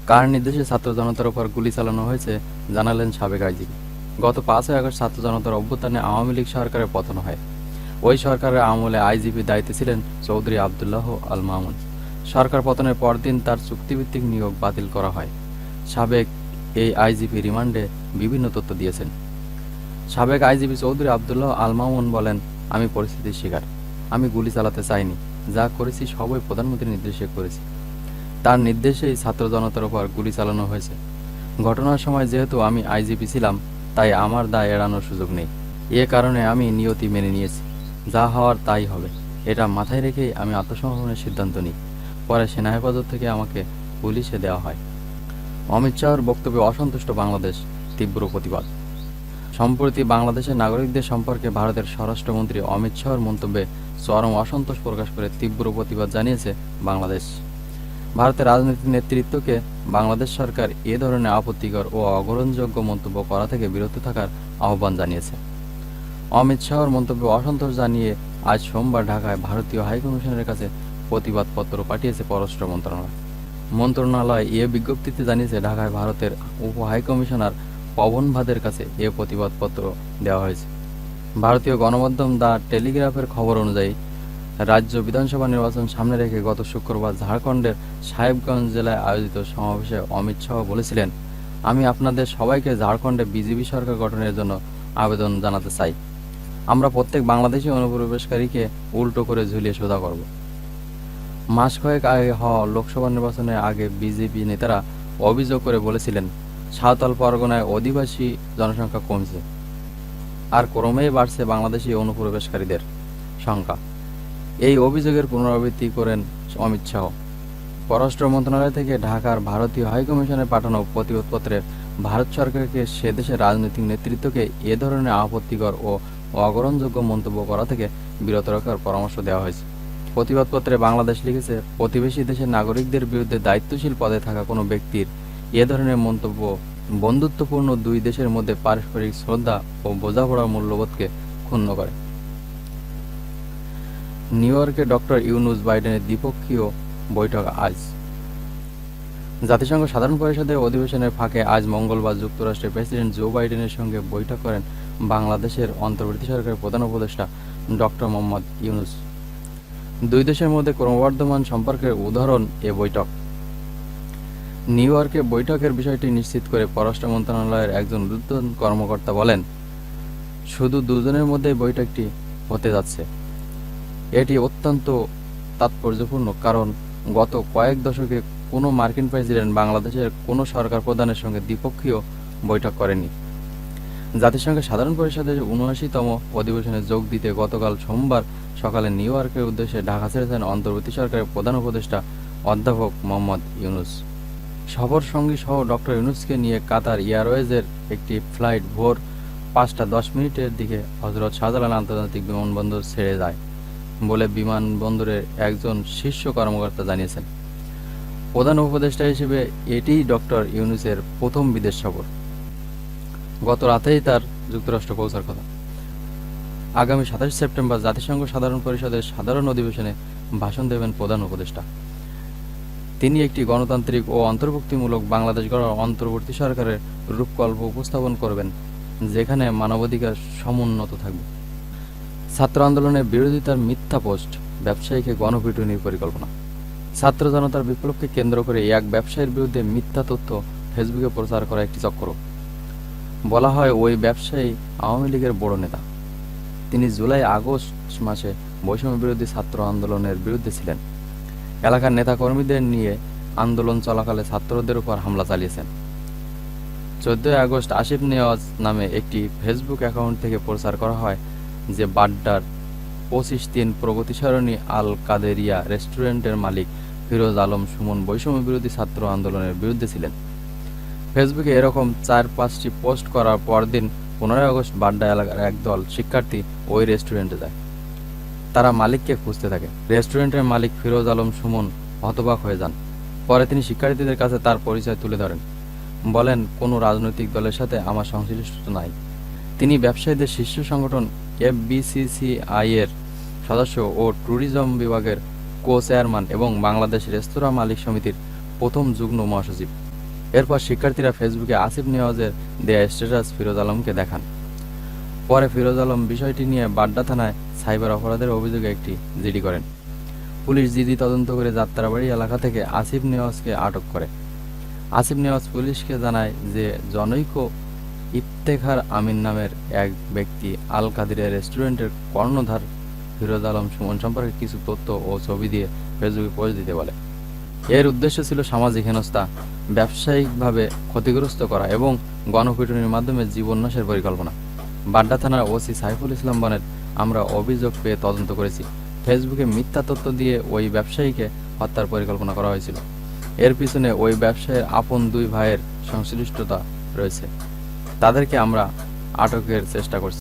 কার নির্দেশে ছাত্র জনতার উপর গুলি চালানো হয়েছে জানালেন সাবেক আইজিপি। গত 5ই আগস্ট ছাত্র জনতার অভ্যুত্থানে আওয়ামী লীগ সরকারের পতন হয়। ওই সরকারের আমলে আইজিপি দায়িত্বে ছিলেন চৌধুরী আবদুল্লাহ আল মামুন। সরকার পতনের পরদিন তার চুক্তিভিত্তিক নিয়োগ বাতিল করা হয়। সাবেক এই আইজিপি রিমান্ডে বিভিন্ন তথ্য দিয়েছেন। সাবেক আইজিপি চৌধুরী আবদুল্লাহ আল মামুন বলেন, আমি পরিস্থিতির শিকার। আমি গুলি চালাতে চাইনি, যা করেছি সবই প্রধানমন্ত্রীর নির্দেশে করেছি। তার নির্দেশেই ছাত্র জনতার উপর গুলি চালানো হয়েছে। ঘটনার সময় যেহেতু আমি আইজিপি ছিলাম, তাই আমার দায় এড়ানোর সুযোগ নেই। এ কারণে আমি নিয়তি মেনে নিয়েছি, যা হওয়ার তাই হবে। এটা মাথায় রেখেই আমি আত্মসমর্পণের সিদ্ধান্ত নিই। পরে সেনা হেফাজত থেকে আমাকে পুলিশে দেওয়া হয়। অমিত শাহর বক্তব্যে অসন্তুষ্ট বাংলাদেশ, তীব্র প্রতিবাদ। সম্প্রতি বাংলাদেশের নাগরিকদের সম্পর্কে ভারতের স্বরাষ্ট্রমন্ত্রী অমিত শাহর মন্তব্যে চরম অসন্তোষ প্রকাশ করে তীব্র প্রতিবাদ জানিয়েছে বাংলাদেশ। ভারতের রাজনৈতিক নেতৃত্বকে বাংলাদেশ সরকার এ ধরনের আপত্তিকর ও অগ্রহণযোগ্য মন্তব্য করা থেকে বিরত থাকার আহ্বান জানিয়েছে। অমিত শাহর মন্তব্যে অসন্তোষ জানিয়ে আজ সোমবার ঢাকায় ভারতীয় হাইকমিশনের কাছে প্রতিবাদপত্র পাঠিয়েছে পররাষ্ট্র মন্ত্রণালয়। মন্ত্রণালয় এ বিজ্ঞপ্তিতে জানিয়েছে, ঢাকায় ভারতের উপ হাইকমিশনার পবন ভাদের কাছে এ প্রতিবাদপত্র দেওয়া হয়েছে। ভারতীয় গণমাধ্যম দ্য টেলিগ্রাফের খবর অনুযায়ী, রাজ্য বিধানসভা নির্বাচন সামনে রেখে গত শুক্রবার ঝাড়খণ্ডের সাহেবগঞ্জ জেলায় আয়োজিত সমাবেশে অমিত শাহ বলেছিলেন, আমি আপনাদের সবাইকে ঝাড়খণ্ডে বিজেপি সরকার গঠনের জন্য আবেদন জানাতে চাই। আমরা প্রত্যেক বাংলাদেশি অনুপ্রবেশকারীকে উল্টো করে ঝুলিয়ে সোজা করব। মাস কয়েক আগে হওয়া লোকসভা নির্বাচনের আগে বিজেপি নেতারা অভিযোগ করে বলেছিলেন, সাঁওতাল পরগনায় অধিবাসী জনসংখ্যা কমছে, আর ক্রমেই বাড়ছে বাংলাদেশি অনুপ্রবেশকারীদের সংখ্যা। এই অভিযোগের পুনরাবৃত্তি করেন অমিত শাহ। পররাষ্ট্র মন্ত্রণালয় থেকে ঢাকার ভারতীয় হাইকমিশনে পাঠানো প্রতিবাদপত্রে ভারত সরকারকে সে দেশের রাজনৈতিক নেতৃত্বকে এ ধরনের আপত্তিকর ও অগ্রহণযোগ্য মন্তব্য করা থেকে বিরত রাখার পরামর্শ দেওয়া হয়েছে। প্রতিবাদপত্রে বাংলাদেশ লিখেছে, প্রতিবেশী দেশের নাগরিকদের বিরুদ্ধে দায়িত্বশীল পদে থাকা কোনো ব্যক্তির এ ধরনের মন্তব্য বন্ধুত্বপূর্ণ দুই দেশের মধ্যে পারস্পরিক শ্রদ্ধা ও বোঝাপড়ার মূল্যবোধকে ক্ষুণ্ণ করে। নিউ ইয়র্কে ডক্টর ইউনুস বাইডেনের দ্বিপক্ষীয় বৈঠক আজ। জাতিসংঘ সাধারণ পরিষদের অধিবেশনের ফাঁকে আজ মঙ্গলবার যুক্তরাষ্ট্রের প্রেসিডেন্ট জো বাইডেনের সঙ্গে বৈঠক করেন বাংলাদেশের অন্তর্বর্তী সরকারের প্রধান উপদেষ্টা ডক্টর মোহাম্মদ ইউনুস। দুই দেশের মধ্যে ক্রমবর্ধমান সম্পর্কের উদাহরণ এ বৈঠক। নিউ ইয়র্কে বৈঠকের বিষয়টি নিশ্চিত করে পররাষ্ট্র মন্ত্রণালয়ের একজন ঊর্ধ্বতন কর্মকর্তা বলেন, শুধু দুজনের মধ্যেই বৈঠকটি হতে যাচ্ছে। এটি অত্যন্ত তাৎপর্যপূর্ণ, কারণ গত কয়েক দশকে কোনো মার্কিন প্রেসিডেন্ট বাংলাদেশের কোনো সরকার প্রধানের সঙ্গে দ্বিপক্ষীয় বৈঠক করেনি। জাতিসংঘের সাধারণ পরিষদের ৭৯তম অধিবেশনে যোগ দিতে গতকাল সোমবার সকালে নিউ ইয়র্কের উদ্দেশ্যে ঢাকা ছেড়েছেন অন্তর্বর্তী সরকারের প্রধান উপদেষ্টা অধ্যাপক মোহাম্মদ ইউনুস। সফর সঙ্গী সহ ডক্টর ইউনুসকে নিয়ে কাতার এয়ারওয়েজের একটি ফ্লাইট ভোর ৫টা ১০ মিনিটের দিকে হজরত শাহজালাল আন্তর্জাতিক বিমানবন্দর ছেড়ে যায় বলে বিমানবন্দরের একজন শীর্ষ কর্মকর্তা জানিয়েছেন। প্রধান উপদেষ্টা হিসেবে এটিই ডক্টর ইউনুসের প্রথম বিদেশ সফর। গত রাতেই তার যুক্তরাষ্ট্র পৌঁছার কথা। আগামী ২৭ সেপ্টেম্বর জাতিসংঘ সাধারণ পরিষদের সাধারণ অধিবেশনে ভাষণ দেবেন প্রধান উপদেষ্টা। তিনি একটি গণতান্ত্রিক ও অন্তর্ভুক্তিমূলক বাংলাদেশ গড়ার অন্তর্বর্তী সরকারের রূপকল্প উপস্থাপন করবেন, যেখানে মানবাধিকার সমুন্নত থাকবে। ছাত্র আন্দোলনের বিরোধিতার মিথ্যা পোস্ট, ব্যবসায়ীকে গণপিটুনির পরিকল্পনা। ছাত্র জনতার বিপ্লবকে কেন্দ্র করে এক ব্যবসায়ীর বিরুদ্ধে মিথ্যা তথ্য ফেসবুকে প্রচার করা একটি চক্র। বলা হয়, ওই ব্যবসায়ী আওয়ামী লীগের বড় নেতা। তিনি জুলাই আগস্ট মাসে বৈষম্য বিরোধী ছাত্র আন্দোলনের বিরুদ্ধে ছিলেন। এলাকার নেতাকর্মীদের নিয়ে আন্দোলন চলাকালে ছাত্রদের উপর হামলা চালিয়েছেন। ১৪ আগস্ট আসিফ নেওয়াজ নামে একটি ফেসবুক অ্যাকাউন্ট থেকে প্রচার করা হয় যে বাড্ডার ২৫-৩ প্রগতি সরণি আল কাদেরিয়া রেস্টুরেন্টের মালিক ফিরোজ আলম সুমন বৈষম্য বিরোধী ছাত্র আন্দোলনের বিরুদ্ধে ছিলেন। ফেসবুকে এরকম ৪-৫টি পোস্ট করার পরদিন ১৫ আগস্ট বাড্ডা এলাকার একদল শিক্ষার্থী ওই রেস্টুরেন্টে যায়। তারা মালিককে খুঁজতে থাকে। রেস্টুরেন্টের মালিক ফিরোজ আলম সুমন হতবাক হয়ে যান। পরে তিনি শিক্ষার্থীদের কাছে তার পরিচয় তুলে ধরেন, বলেন, কোনো রাজনৈতিক দলের সাথে আমার সংশ্লিষ্টতা নাই। তিনি ব্যবসায়ীদের শীর্ষ সংগঠন এফবিসিসিআই এর সদস্য ও ট্যুরিজম বিভাগের কো চেয়ারম্যান এবং বাংলাদেশ রেস্তোরাঁ মালিক সমিতির প্রথম যুগ্ম মহাসচিব। এরপর শিক্ষার্থীরা ফেসবুকে আসিফ নেওয়াজের দেয়া স্ট্যাটাস ফিরোজ আলমকে দেখান। পরে ফিরোজ আলম বিষয়টি নিয়ে বাড্ডা থানায় সাইবার অপরাধের অভিযোগে একটি জিডি করেন। পুলিশ জিডি তদন্ত করে যাত্রাবাড়ি এলাকা থেকে আসিফ নেওয়াজকে আটক করে। আসিফ নেওয়াজ পুলিশকে জানায় যে জনৈক ইফতেখার আমিন নামের এক ব্যক্তি আল কাদিরের রেস্টুরেন্টের কর্ণধার ফিরোজ আলম সুমন সম্পর্কে কিছু তথ্য ও ছবি দিয়ে ফেসবুকে পোস্ট দিতে বলে। এর উদ্দেশ্য ছিল সামাজিক হেনস্থা, ব্যবসায়িকভাবে ক্ষতিগ্রস্ত করা এবং গণপিটুনির মাধ্যমে জীবন নাশের পরিকল্পনা। বাড্ডা থানার ওসি সাইফুল ইসলাম বলেন, আমরা অভিযোগ পেয়ে তদন্ত করেছি। ফেসবুকে মিথ্যা তথ্য দিয়ে ওই ব্যবসায়ীকে হত্যার পরিকল্পনা করা হয়েছিল। এর পিছনে ওই ব্যবসায়ীর আপন দুই ভাইয়ের সংশ্লিষ্টতা রয়েছে। তাদেরকে আমরা আটকের চেষ্টা করছি।